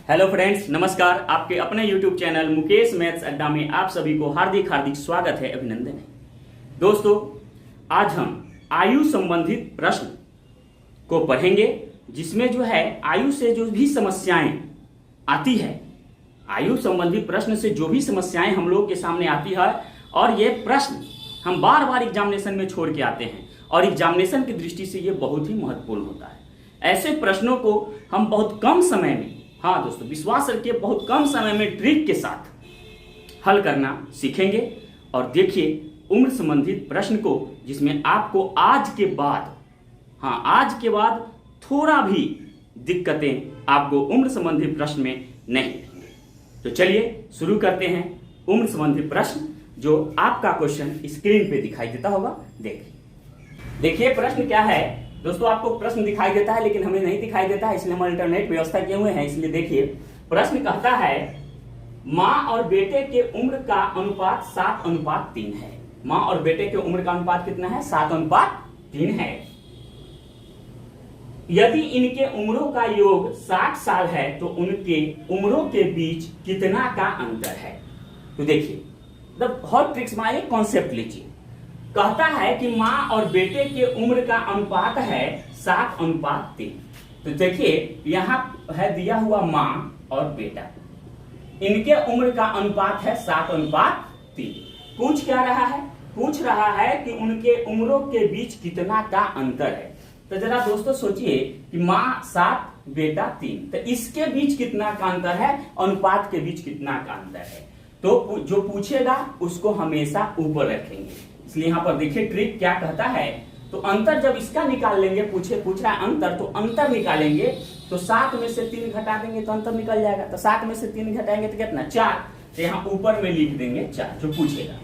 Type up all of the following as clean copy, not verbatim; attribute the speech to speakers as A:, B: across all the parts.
A: Hello friends, नमस्कार। आपके अपने YouTube चैनल मुकेश मैथ्स अड्डा में आप सभी को हार्दिक हार्दिक स्वागत है, अभिनंदन है। दोस्तों, आज हम आयु संबंधित प्रश्न को पढ़ेंगे, जिसमें जो है आयु से जो भी समस्याएं आती है, आयु संबंधित प्रश्न से जो भी समस्याएं हम लोग के सामने आती है, और ये प्रश्न हम बार बार एग्जामिनेशन में छोड़ के आते हैं और एग्जामिनेशन की दृष्टि से ये बहुत ही महत्वपूर्ण होता है। ऐसे प्रश्नों को हम बहुत कम समय में, हाँ दोस्तों, विश्वास रखिए, बहुत कम समय में ट्रिक के साथ हल करना सीखेंगे। और देखिए उम्र संबंधित प्रश्न को, जिसमें आपको आज के बाद थोड़ा भी दिक्कतें आपको उम्र संबंधित प्रश्न में नहीं मिलेंगे। तो चलिए शुरू करते हैं उम्र संबंधित प्रश्न, जो आपका क्वेश्चन स्क्रीन पे दिखाई देता होगा। देखिए प्रश्न क्या है दोस्तों। आपको प्रश्न दिखाई देता है लेकिन हमें नहीं दिखाई देता है, इसलिए हम अल्टरनेट व्यवस्था किए हुए हैं। इसलिए देखिए प्रश्न कहता है, माँ और बेटे के उम्र का अनुपात 7:3 है। माँ और बेटे के उम्र का अनुपात कितना है? 7:3 है। यदि इनके उम्रों का योग 60 साल है तो उनके उम्रों के बीच कितना का अंतर है? तो देखिए बहुत ट्रिक्स में एक कॉन्सेप्ट लीजिए। कहता है कि माँ और बेटे के उम्र का अनुपात है 7:3। तो देखिए यहाँ है दिया हुआ माँ और बेटा, इनके उम्र का अनुपात है 7:3। पूछ क्या रहा है? पूछ रहा है कि उनके उम्रों के बीच कितना का अंतर है। तो जरा दोस्तों सोचिए कि माँ 7, बेटा 3, तो इसके बीच कितना का अंतर है, अनुपात के बीच कितना का अंतर है। तो जो पूछेगा उसको हमेशा ऊपर रखेंगे। इसलिए यहाँ पर देखिए ट्रिक क्या कहता है। तो अंतर जब इसका निकाल लेंगे, पूछ रहा है अंतर, तो अंतर निकालेंगे तो 7 में से 3 घटा देंगे तो अंतर निकल जाएगा। तो 7 में से 3 घटाएंगे तो कितना? 4। तो यहाँ ऊपर में लिख देंगे 4 जो पूछेगा।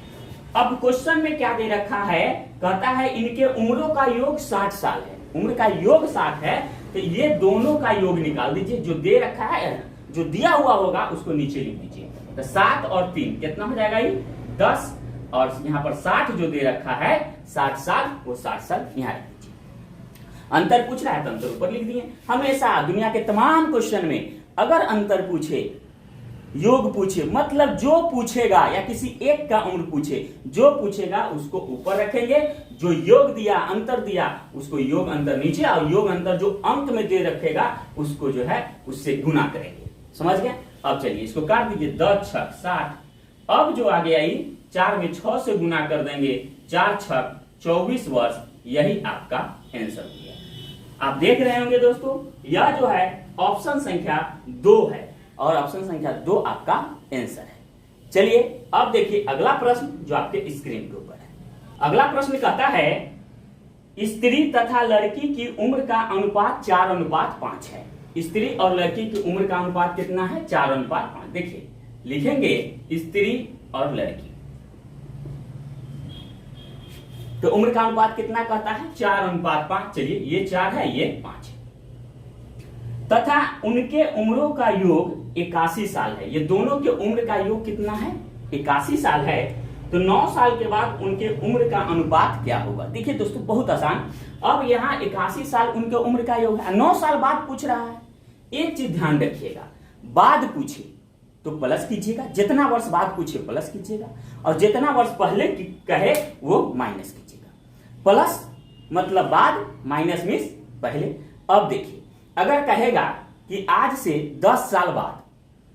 A: अब क्वेश्चन में क्या दे रखा है? कहता है इनके उम्रों का योग 60 साल है। उम्र का योग 60 है, तो ये दोनों का योग निकाल दीजिए। जो दे रखा है, जो दिया हुआ होगा उसको नीचे लिख दीजिए। तो 7 और 3 कितना हो जाएगा? ये 10, और यहाँ पर 60 जो दे रखा है 60 साल, वो 60 साल यहाँ लिख दीजिए। अंतर पूछ रहा है तो अंतर ऊपर लिख दिए। हमेशा दुनिया के तमाम क्वेश्चन में अगर अंतर पूछे, योग पूछे, मतलब जो पूछेगा या किसी एक का उम्र पूछे, जो पूछेगा उसको ऊपर रखेंगे। जो योग दिया, अंतर दिया, उसको योग अंतर नीचे, और योग अंतर जो अंक में दे रखेगा उसको जो है उससे गुना करेंगे। समझ गए? अब चलिए इसको काट दीजिए। 10 छक 60। अब जो आगे आई 4 में 6 से गुना कर देंगे, 4 छक 24 वर्ष। यही आपका आंसर दिया। आप देख रहे होंगे दोस्तों, यह जो है ऑप्शन संख्या 2 है, और ऑप्शन संख्या 2 आपका आंसर है। चलिए अब देखिए अगला प्रश्न जो आपके स्क्रीन के ऊपर है। अगला प्रश्न कहता है, स्त्री तथा लड़की की उम्र का अनुपात 4:5 है। स्त्री और लड़की की उम्र का अनुपात कितना है? 4:5। देखिए लिखेंगे स्त्री और लड़की, तो उम्र का अनुपात कितना कहता है? 4:5। चलिए ये 4 है, ये 5 है। तथा उनके उम्रों का योग 81 साल है। ये दोनों के उम्र का योग कितना है? 81 साल है। तो 9 साल के बाद उनके उम्र का अनुपात क्या होगा? देखिए दोस्तों बहुत आसान। अब यहाँ 81 साल उनके उम्र का योग है, 9 साल बाद पूछ रहा है। एक चीज ध्यान रखिएगा, बाद पूछे तो प्लस कीजिएगा, जितना वर्ष बाद पूछे प्लस कीजिएगा, और जितना वर्ष पहले कहे वो माइनस कीजिएगा। प्लस मतलब बाद, माइनस मीन्स पहले। अब देखिए अगर कहेगा कि आज से 10 साल बाद,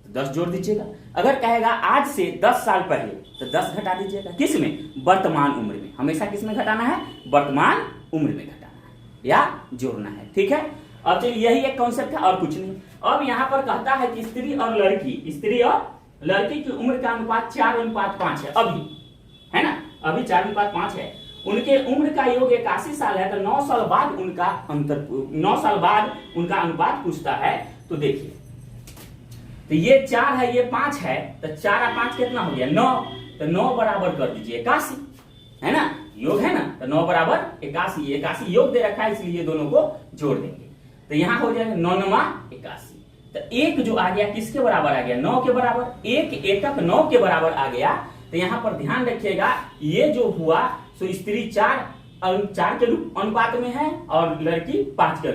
A: तो 10 जोड़ दीजिएगा। अगर कहेगा आज से 10 साल पहले, तो 10 घटा दीजिएगा। किस में? वर्तमान उम्र में। हमेशा किस में घटाना है? वर्तमान उम्र में घटाना है या जोड़ना है। ठीक है, अब चलिए यही एक कॉन्सेप्ट है और कुछ नहीं। अब यहाँ पर कहता है कि स्त्री और लड़की की उम्र का अनुपात 4:5 है। अभी है ना, अभी 4:5 है। उनके उम्र का योग 81 साल है, तो 9 साल बाद उनका अंतर, 9 साल बाद उनका अनुपात पूछता है। तो देखिए, तो ये 4 है, ये 5 है, तो 4 और 5 कितना हो गया? 9। तो 9 बराबर कर दीजिए 81, है ना, योग है ना। तो 9 बराबर 81, 81 योग दे रखा है, इसलिए दोनों को जोड़ देंगे। तो यहाँ हो जाएगा 9 9 81। तो एक जो आ गया किसके बराबर आ गया? 9 के बराबर। एक एकक 9 के बराबर आ गया। तो यहाँ पर ध्यान रखिएगा, ये जो हुआ सो स्त्री 4 के अनुपात में है और लड़की 5 के।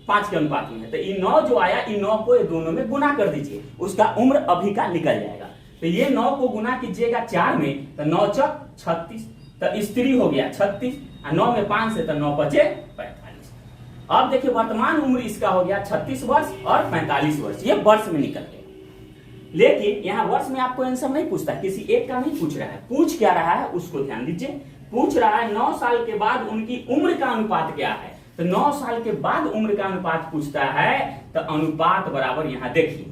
A: 5 के अनुपात में है, तो ये 9 जो आया, इन 9 को ये दोनों में गुना कर दीजिए, उसका उम्र अभी का निकल जाएगा। तो ये 9 को गुना कीजिएगा 4 में, तो 9 चौक 36, तो स्त्री हो गया 36, और 9 में 5 से, तो 9 बचे 45। अब देखिए वर्तमान उम्र इसका हो गया 36 वर्ष और 45 वर्ष, ये वर्ष में निकल गया। लेकिन यहाँ वर्ष में आपको आंसर नहीं पूछता, किसी एक का नहीं पूछ रहा है। पूछ क्या रहा है उसको ध्यान दीजिए। पूछ रहा है 9 साल के बाद उनकी उम्र का अनुपात क्या है। तो 9 साल के बाद उम्र का अनुपात पूछता है, तो अनुपात बराबर यहाँ देखिए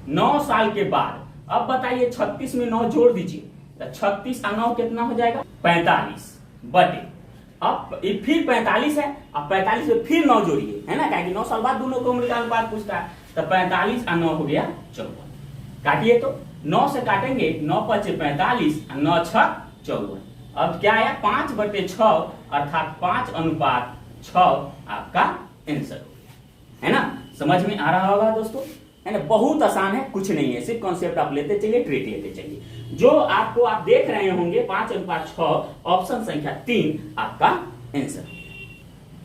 A: 9 साल के बाद। अब बताइए 36 में 9 जोड़ दीजिए, तो 36 और 9 कितना हो जाएगा 45 बटे, अब फिर 45 है, अब 45 में फिर 9 जोड़िए, है ना, क्योंकि 9 साल बाद दोनों को उम्र का अनुपात पूछता है। तो 45 और 9 हो गया 54। काटिए, तो 9 से काटेंगे, 9 पचे 45 और 9 छक 54। अब क्या आया 5 बटे 6 अर्थात 5 अनुपात 6 आपका आंसर है ना। समझ में आ रहा होगा दोस्तों, है ना, बहुत आसान है, कुछ नहीं है, सिर्फ कॉन्सेप्ट आप लेते चलिए, ट्रिक लेते चलिए। जो आपको आप देख रहे होंगे 5 अनुपात 6, ऑप्शन संख्या 3 आपका आंसर।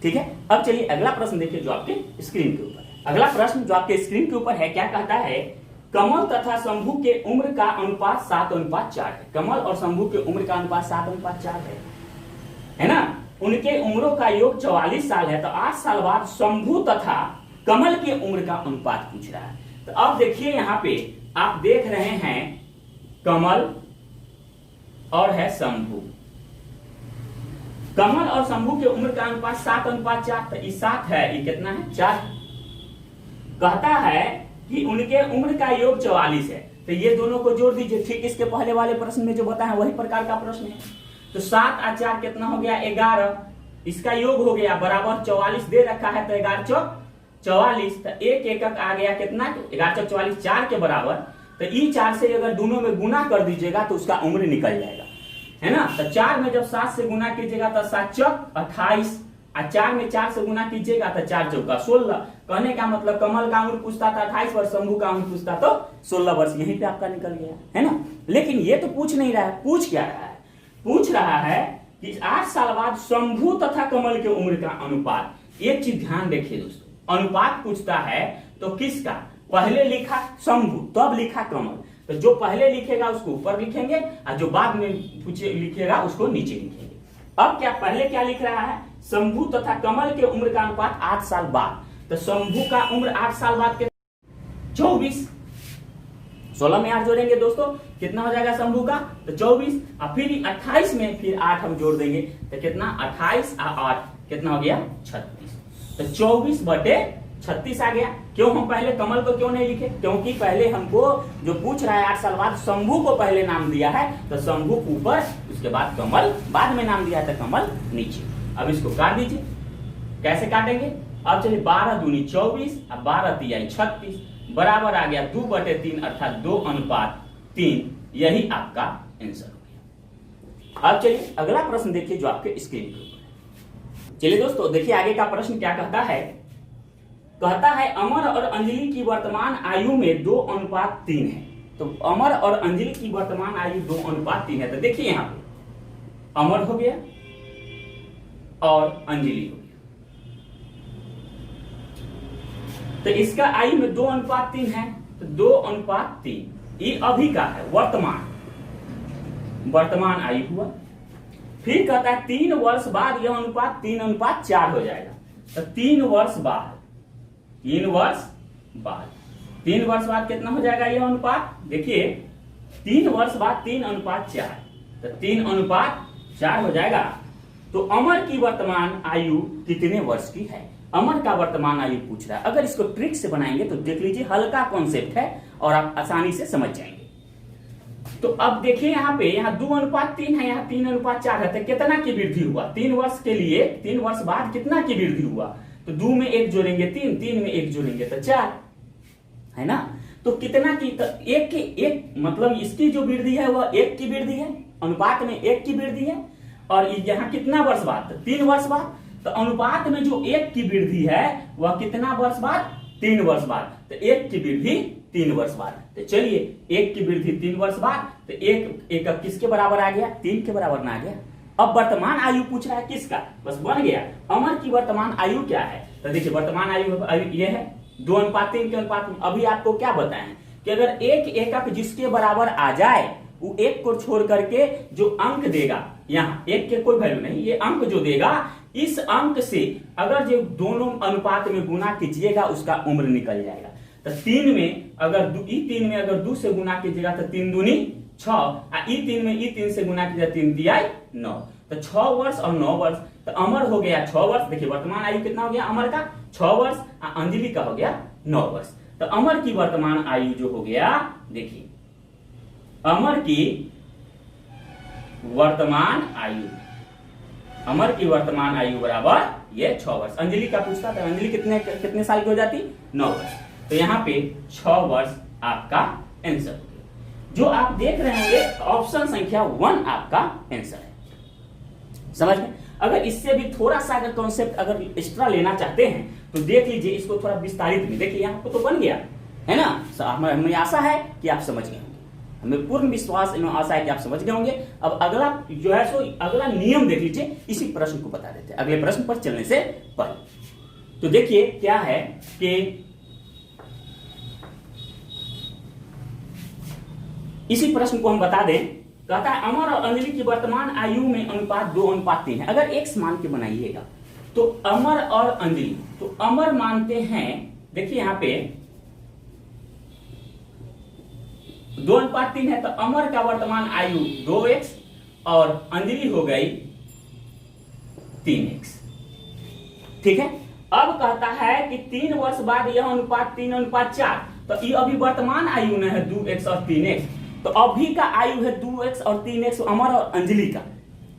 A: ठीक है, अब चलिए अगला प्रश्न देखिए जो आपके स्क्रीन के ऊपर है। अगला प्रश्न जो आपके स्क्रीन के ऊपर है, क्या कहता है, कमल तथा शंभू के उम्र का अनुपात 7:4 है। कमल और शंभू के उम्र का अनुपात 7:4 है ना। उनके उम्रों का योग 44 साल है, तो 8 साल बाद शंभू तथा कमल की उम्र का अनुपात पूछ रहा है। तो अब देखिए यहाँ पे आप देख रहे हैं कमल और है शंभू। कमल और शंभू के उम्र का अनुपात 7:4, तो ये 7 है, ये कितना है 4। कहता है कि उनके उम्र का योग 44 है, तो ये दोनों को जोड़ दीजिए। ठीक इसके पहले वाले प्रश्न में जो बताया वही प्रकार का प्रश्न है। तो 7 और 4 कितना हो गया 11, इसका योग हो गया बराबर 44 दे रखा है, तो 11 चौक 44, तो एक एकक आ गया कितना 11 चौक 44, 4 के बराबर। तो ई 4 से अगर दोनों में गुना कर दीजिएगा तो उसका उम्र निकल जाएगा, है ना। तो 4 में जब 7 से गुना कीजिएगा तो 7 चौक 28, और 4 में 4 से गुना कीजिएगा तो 4 चौका 16। कहने का मतलब कमल का उम्र पूछता था 28 वर्ष, शंभू का उम्र पूछता तो 16 वर्ष, यहीं पे आपका निकल गया, है ना। लेकिन ये तो पूछ नहीं रहा है, पूछ क्या रहा है, पूछ रहा है कि 8 साल बाद शंभू तथा कमल के उम्र का अनुपात। एक चीज ध्यान रखिए दोस्तों, अनुपात पूछता है तो किसका, पहले लिखा शंभू तब लिखा कमल, तो जो पहले लिखेगा उसको ऊपर लिखेंगे और जो बाद में पूछे लिखेगा उसको नीचे लिखेंगे। अब क्या पहले क्या लिख रहा है, शंभू तथा कमल के उम्र का अनुपात 8 साल बाद, तो शंभू का उम्र 8 साल बाद के 24, 16 में 8 जोड़ेंगे दोस्तों, कितना हो जाएगा शंभू का, तो 24, और फिर 28 में फिर 8 हम जोड़ देंगे, तो कितना 28 और 8 कितना हो गया 36, तो 24 बटे 36 आ गया। क्यों हम पहले कमल को क्यों नहीं लिखे, क्योंकि पहले हमको जो पूछ रहा है 8 साल बाद शंभू को पहले नाम दिया है, तो शंभू ऊपर, उसके बाद कमल बाद में नाम दिया है, तो कमल नीचे। अब इसको काट दीजिए, कैसे काटेंगे, अब चलिए 12 दूनी 24 और 12 तिहाई 36 बराबर आ गया 2/3 अर्थात 2:3, यही आपका आंसर हो गया। अब चलिए अगला प्रश्न देखिए जो आपके स्क्रीन के ऊपर है। चलिए दोस्तों देखिए आगे का प्रश्न क्या कहता है, कहता है अमर और अंजलि की वर्तमान आयु में 2:3 है। तो अमर और अंजलि की वर्तमान आयु 2:3 है, तो देखिए यहां पे अमर हो गया और अंजलि हो गया, तो इसका आयु में 2:3 है, तो 2:3 ये अभी का है, वर्तमान आयु हुआ। फिर कहता है 3 वर्ष बाद यह अनुपात 3:4 हो जाएगा, तो 3 वर्ष बाद 3 वर्ष बाद कितना हो जाएगा यह अनुपात, देखिए 3 वर्ष बाद 3:4, तो 3:4 हो जाएगा। तो अमर की वर्तमान आयु कितने वर्ष की है, अमर का वर्तमान आयु पूछ रहा है। अगर इसको ट्रिक से बनाएंगे तो देख लीजिए हल्का कॉन्सेप्ट है और आप आसानी से समझ जाएंगे। तो अब देखिए यहाँ पे, यहाँ 2:3 है, यहाँ 3:4 है, तो कितना की वृद्धि हुआ 3 वर्ष के लिए, 3 वर्ष बाद कितना की वृद्धि हुआ, तो 2 में 1 जोड़ेंगे 3, 3 में 1 जोड़ेंगे तो 4, है ना। तो कितना की, तो 1 के 1 मतलब इसकी जो वृद्धि है वह 1 की वृद्धि है, अनुपात में 1 की वृद्धि है। और यहाँ कितना वर्ष बाद, तो 3 वर्ष बाद, तो अनुपात में जो 1 की वृद्धि है वह कितना वर्ष बाद, 3 वर्ष बाद, तो 1 की वृद्धि 3 वर्ष बाद। तो चलिए 1 की वृद्धि 3 वर्ष बाद, तो 1 किसके बराबर आ गया, 3 के बराबर ना आ गया। अब वर्तमान आयु पूछ रहा है किसका, बस बन गया। अमर की वर्तमान आयु क्या है, तो देखिए वर्तमान आयु ये है 2:3 के अनुपात में। अभी आपको क्या बताएं कि अगर एक एकक जिसके बराबर आ जाए, वो एक को छोड़ करके जो अंक देगा, यहाँ एक के कोई वैल्यू नहीं, ये अंक जो देगा, इस अंक से अगर जो दोनों अनुपात में गुना कीजिएगा उसका उम्र निकल जाएगा। तो 3 में अगर 2 से गुना कीजिएगा तो 3 दूनी 6, ई 3 से गुना कीजिएगा 3 तिहाई 9, तो 6 वर्ष और 9 वर्ष। तो अमर हो गया 6 वर्ष। देखिए वर्तमान आयु कितना हो गया अमर का 6 वर्ष, अंजलि का हो गया 9 वर्ष। तो अमर की वर्तमान आयु जो हो गया, देखिए अमर की वर्तमान आयु बराबर ये 6 वर्ष। अंजलि का पूछता था, अंजलि कितने साल की हो जाती 9 वर्ष। तो यहाँ पे 6 वर्ष आपका आंसर हो गया। जो आप देख रहे होंगे ऑप्शन संख्या 1 आपका आंसर है। समझ में? अगर इससे भी थोड़ा सा अगर कॉन्सेप्ट अगर एक्स्ट्रा लेना चाहते हैं तो देख लीजिए, इसको थोड़ा विस्तारित में देखिए, यहाँ तो बन गया है ना। हमें आशा है कि आप समझ गए होंगे, हमें पूर्ण विश्वास एवं आशा है कि आप समझ गए होंगे। अब अगला जो है सो अगला नियम देख लीजिए, इसी प्रश्न को बता देते हैं अगले प्रश्न पर चलने से पहले। तो देखिए क्या है कि इसी प्रश्न को हम बता दें। कहता है अमर और अंजलि की वर्तमान आयु में अनुपात 2:3 है। अगर x मान के बनाइएगा तो अमर और अंजलि, तो अमर मानते हैं, देखिए यहां पे 2:3 है, तो अमर का वर्तमान आयु 2x और अंजलि हो गई 3x। ठीक है। अब कहता है कि 3 वर्ष बाद यह अनुपात 3:4, तो ये अभी वर्तमान आयु में है 2x और 3x, तो अभी का आयु है 2x और 3x अमर और अंजलि का।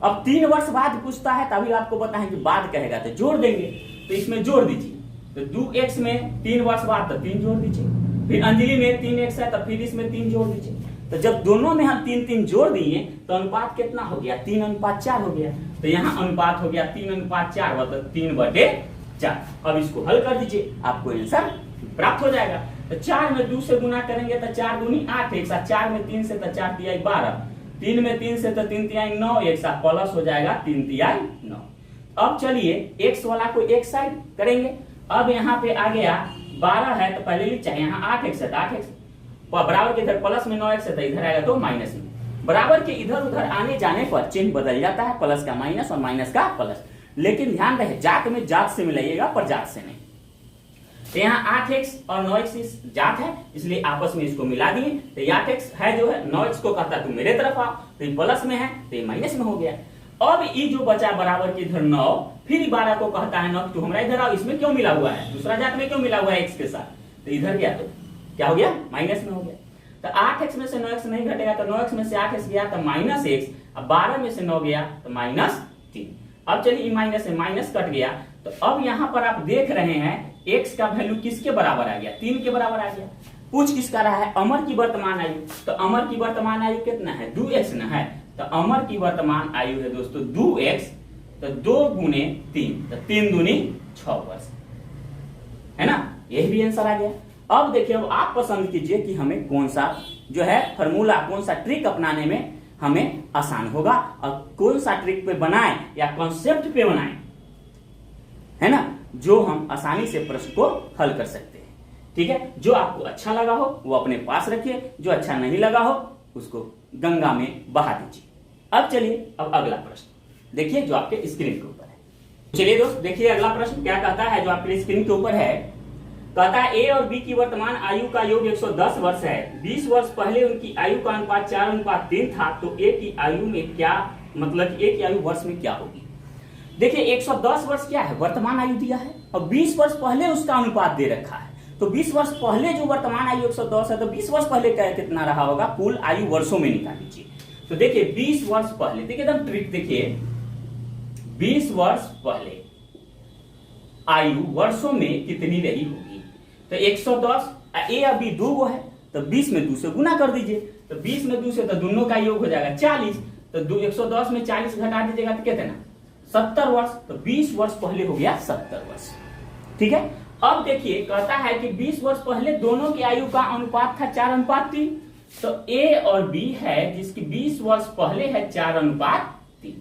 A: अब 3 वर्ष बाद पूछता है, तभी आपको बताएं कि बाद कहेगा तो जोड़ देंगे, तो इसमें जोड़ दीजिए। तो 2x में 3 वर्ष बाद तो 3 जोड़ दीजिए, फिर अंजलि में 3x है तो फिर इसमें 3 जोड़ दीजिए। तो जब दोनों में हम 3 जोड़ दिए तो अनुपात कितना हो गया 3:4 हो गया। तो यहाँ अनुपात हो गया 3:4 मतलब 3/4। अब इसको हल कर दीजिए, आपको आंसर प्राप्त हो जाएगा। तो 4 में 2 से गुना करेंगे तो 4 दूनी 8, 4 में 3 से तो 4 तिहाई 12, 3 में 3 से तो 3 तिहाई 9, एक साथ प्लस हो जाएगा 3 तिहाई 9। अब चलिए x वाला को एक साइड करेंगे। अब यहाँ पे आ गया 12 है तो पहले लिख, चाहे यहाँ 8x है तो 8x बराबर के इधर प्लस में 9x है तो इधर आएगा तो माइनस में। बराबर के इधर उधर आने जाने पर चिन्ह बदल जाता है, प्लस का माइनस और माइनस का प्लस। लेकिन ध्यान रहे जात में जात से मिलाइएगा, पर जात से नहीं। तो यहाँ 8x और 9x जात है, इसलिए आपस में इसको मिला दिए। तो 8x है जो है 9x को कहता है तुम मेरे तरफ आओ, तो ये प्लस में है तो ये माइनस में हो गया। अब ये जो बचा बराबर के इधर 9, फिर 12 को कहता है 9 तुम हमारा इधर आओ, इसमें क्यों मिला हुआ है, दूसरा जात में क्यों मिला हुआ है x के साथ, तो इधर गया तो क्या हो गया माइनस में हो गया। तो 8x में से 9x नहीं घटेगा तो 9x में से 8x गया तो -x, अब 12 में से 9 गया तो -3। अब चलिए माइनस से माइनस कट गया। तो अब यहाँ पर आप देख रहे हैं x का वैल्यू किसके बराबर आ गया 3 के बराबर आ गया। पूछ किसका रहा है अमर की वर्तमान आयु, तो अमर की वर्तमान आयु कितना है 2x ना है, तो अमर की वर्तमान आयु है दोस्तों 2x, तो 2 गुने 3, तो 3 दूनी 6 वर्ष, है ना। यही भी आंसर आ गया। अब देखिए अब आप पसंद कीजिए कि हमें कौन सा जो है फॉर्मूला, कौन सा ट्रिक अपनाने में हमें आसान होगा और कौन सा ट्रिक पे बनाएं या कॉन्सेप्ट पे बनाएं, है ना, जो हम आसानी से प्रश्न को हल कर सकते हैं। ठीक है, जो आपको अच्छा लगा हो वो अपने पास रखिए, जो अच्छा नहीं लगा हो उसको गंगा में बहा दीजिए। अब चलिए अब अगला प्रश्न देखिए जो आपके स्क्रीन के ऊपर है। चलिए दोस्त देखिए अगला प्रश्न क्या कहता है, जो आपके स्क्रीन के ऊपर है। कहता है ए और बी की वर्तमान आयु का योग 110 वर्ष है। 20 वर्ष पहले उनकी आयु का अनुपात 4:3 था, तो ए की आयु में क्या, मतलब ए की आयु वर्ष में क्या होगी। देखिए 110 वर्ष क्या है वर्तमान आयु दिया है और 20 वर्ष पहले उसका अनुपात दे रखा है। तो 20 वर्ष पहले जो वर्तमान आयु 110 है, तो 20 वर्ष पहले क्या कितना रहा होगा, कुल आयु वर्षों में निकाल लीजिए। तो देखिए 20 वर्ष पहले, देखिए एकदम ट्रिक देखिए, 20 वर्ष पहले आयु वर्षों में कितनी रही होगी। तो 110 ए अभी 2 है, तो 20 में 2 से गुना कर दीजिए, तो 20 में 2 से तो दोनों का योग हो जाएगा 40, तो 110 में 40 घटा दीजिएगा तो कितना 70 वर्ष, तो 20 वर्ष पहले हो गया 70 वर्ष। ठीक है, अब देखिए कहता है कि 20 वर्ष पहले दोनों की आयु का अनुपात था 4:3, तो ए और बी है जिसकी 20 वर्ष पहले है 4:3।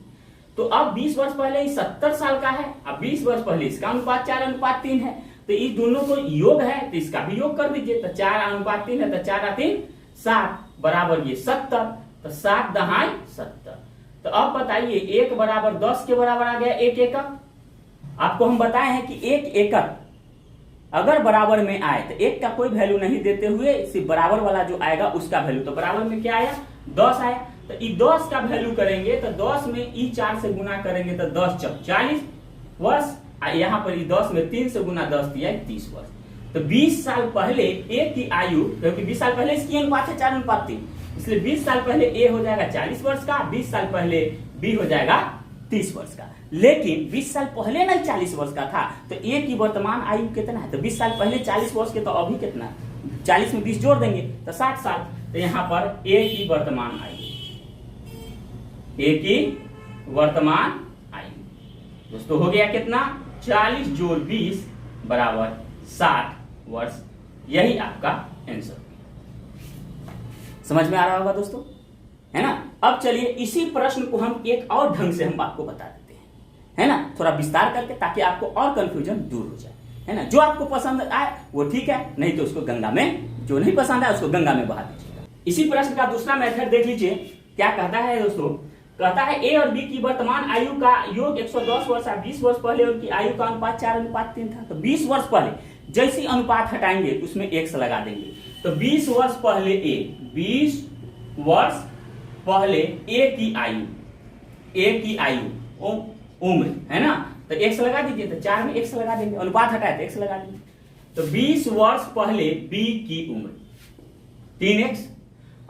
A: तो अब 20 वर्ष पहले ये 70 साल का है, अब 20 वर्ष पहले इसका अनुपात 4:3 है, तो इस दोनों को योग है तो इसका भी योग कर दीजिए। तो 4:3 है तो 4×3 7 बराबर ये 70, तो 7 दहाई 70। तो अब बताइए 1 बराबर 10 के बराबर आ गया 1 एकड़। आपको हम बताए हैं कि 1 एकड़ अगर बराबर में आए तो 1 का कोई वैल्यू नहीं देते हुए सिर्फ बराबर वाला जो आएगा उसका वैल्यू, तो बराबर में क्या आया 10 आया। तो ई 10 का वैल्यू करेंगे तो 10 में ई 4 से गुना करेंगे तो 10 × 40 वर्ष, यहाँ पर ई 10 में 3 से गुना 10 दिया 30 वर्ष। तो 20 साल पहले ए की आयु, क्योंकि 20 साल पहले इसकी अनुपात है 4:3, इसलिए 20 साल पहले ए हो जाएगा 40 वर्ष का, 20 साल पहले बी हो जाएगा 30 वर्ष का। लेकिन 20 साल पहले नहीं 40 वर्ष का था, तो ए की वर्तमान आयु कितना है, तो 20 साल पहले 40 वर्ष के, तो अभी कितना, 40 में 20 जोड़ देंगे तो 60 साल। तो यहाँ पर ए की वर्तमान आयु, ए की वर्तमान आयु दोस्तों हो गया कितना, 40 जोड़ 20 बराबर 60 वर्ष। यही आपका आंसर। समझ में आ रहा होगा दोस्तों, है ना। अब चलिए इसी प्रश्न को हम एक और ढंग से हम आपको बता देते हैं, है ना, थोड़ा विस्तार करके, ताकि आपको और कंफ्यूजन दूर हो जाए, है ना। जो आपको पसंद आए वो ठीक है, नहीं तो उसको गंगा में, जो नहीं पसंद आए उसको गंगा में बहा दीजिएगा। इसी प्रश्न का दूसरा मेथड देख लीजिए, क्या कहता है दोस्तों, कहता है ए और बी की वर्तमान आयु का योग 110 वर्ष है। 20 वर्ष पहले उनकी आयु का अनुपात 4:3 था। तो 20 वर्ष पहले जैसी अनुपात हटाएंगे उसमें x लगा देंगे। तो 20 वर्ष पहले ए, 20 वर्ष पहले ए की आयु उम्र, है ना, तो x लगा दीजिए। तो 4 में x लगा देंगे, अनुपात हटाए तो x लगा देंगे। तो 20 वर्ष पहले बी की उम्र 3x।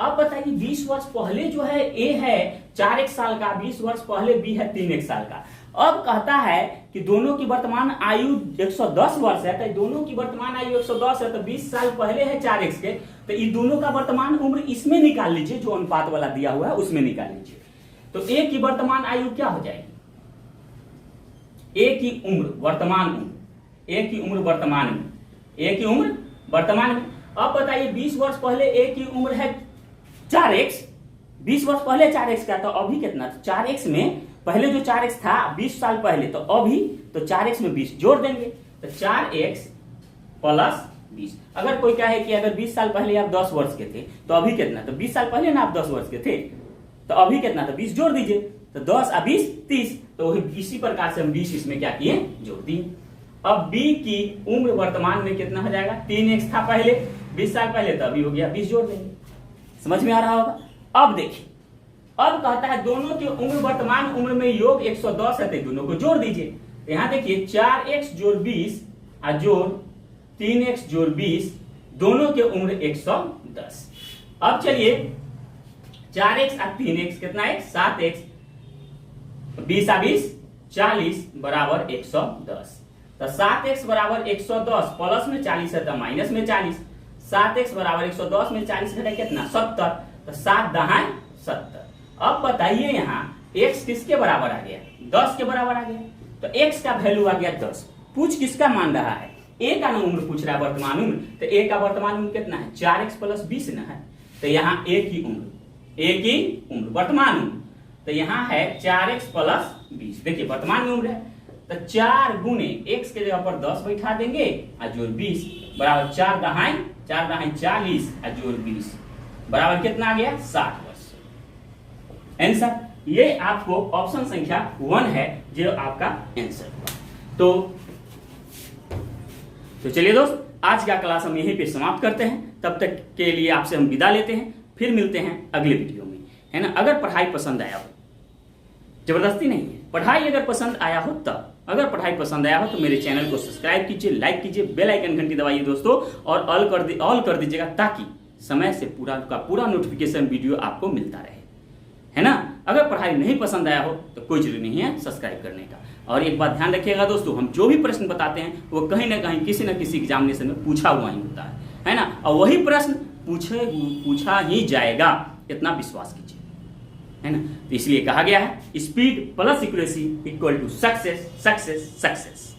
A: अब बताइए 20 वर्ष पहले जो है ए है 4x साल का, 20 वर्ष पहले बी है 3x साल का। अब कहता है कि दोनों की वर्तमान आयु 110 वर्ष है, तो दोनों की वर्तमान आयु 110 है, तो 20 साल पहले है 4x के, तो इन दोनों का वर्तमान उम्र इसमें निकाल लीजिए, जो अनुपात वाला दिया हुआ है उसमें निकाल लीजिए। तो ए की वर्तमान आयु क्या हो जाएगी, ए की उम्र वर्तमान उम्र, ए की उम्र वर्तमान में, ए की उम्र वर्तमान में। अब बताइए 20 वर्ष पहले ए की उम्र है 4x, 20 वर्ष पहले 4x का, तो अभी कितना, तो 4x में पहले जो 4x था 20 साल पहले, तो अभी तो 4x में 20 जोड़ देंगे, तो 4x + 20। अगर कोई कहे कि अगर 20 साल पहले आप 10 वर्ष के थे तो अभी कितना, तो 20 साल पहले ना आप 10 वर्ष के थे, तो अभी कितना, तो 20 जोड़ दीजिए, तो 10 और 20 30। तो इसी प्रकार से हम 20 इसमें क्या किए, जोड़ दिए। अब b की उम्र वर्तमान में कितना हो जाएगा, 3x था पहले 20 साल पहले, तो अभी हो गया 20 जोड़ देंगे। समझ में आ रहा होगा। अब देखिए, अब कहता है दोनों की उम्र वर्तमान उम्र में योग 110 है, तो दोनों को जोड़ दीजिए। यहां देखिए 4x जोड़ 20 और जोड़ 3x जोड़ 20, दोनों के उम्र 110। अब चलिए 4x और 3x कितना है, 7x, 20 और 20 40 बराबर 110। तो 7x बराबर 110, प्लस में 40 है तो माइनस में 40, 7x बराबर 110 में 40 घटा कितना, 70, तो 7 दहाई 70। अब बताइए यहाँ x किसके बराबर आ गया, 10 के बराबर आ गया, तो x का वैल्यू आ गया 10। पूछ किसका मान रहा है, a का ना उम्र पूछ रहा है, वर्तमान उम्र, तो a का वर्तमान उम्र कितना है, 4x + 20 ना है, तो यहाँ a की उम्र वर्तमान उम्र, तो यहाँ है 4x + 20। देखिए वर्तमान में उम्र है, तो 4 गुने x के जगह पर 10 बैठा देंगे और जोड़ 20 बराबर 4 दहाई 40 और जोड़ 20 बराबर कितना आ गया, 60 वर्ष। आंसर ये आपको ऑप्शन संख्या 1 है जो आपका आंसर हुआ। तो चलिए दोस्त, आज का क्लास हम यहीं पे समाप्त करते हैं। तब तक के लिए आपसे हम विदा लेते हैं, फिर मिलते हैं अगले वीडियो में, है ना। अगर पढ़ाई पसंद आया हो, जबरदस्ती नहीं है, पढ़ाई अगर पसंद आया हो तब, अगर पढ़ाई पसंद आया हो तो मेरे चैनल को सब्सक्राइब कीजिए, लाइक कीजिए, बेल आइकन घंटी दबाइए दोस्तों, और ऑल कर दीजिएगा, ताकि समय से पूरा नोटिफिकेशन वीडियो आपको मिलता रहे, है ना। अगर पढ़ाई नहीं पसंद आया हो तो कोई जरूरी नहीं है सब्सक्राइब करने का। और एक बात ध्यान रखिएगा दोस्तों, हम जो भी प्रश्न बताते हैं वो कहीं ना कहीं किसी न किसी एग्जामिनेशन में पूछा हुआ ही होता है ना, और वही प्रश्न पूछा ही जाएगा, इतना विश्वास कीजिए, है ना। तो इसलिए कहा गया है स्पीड + एक्यूरेसी = सक्सेस।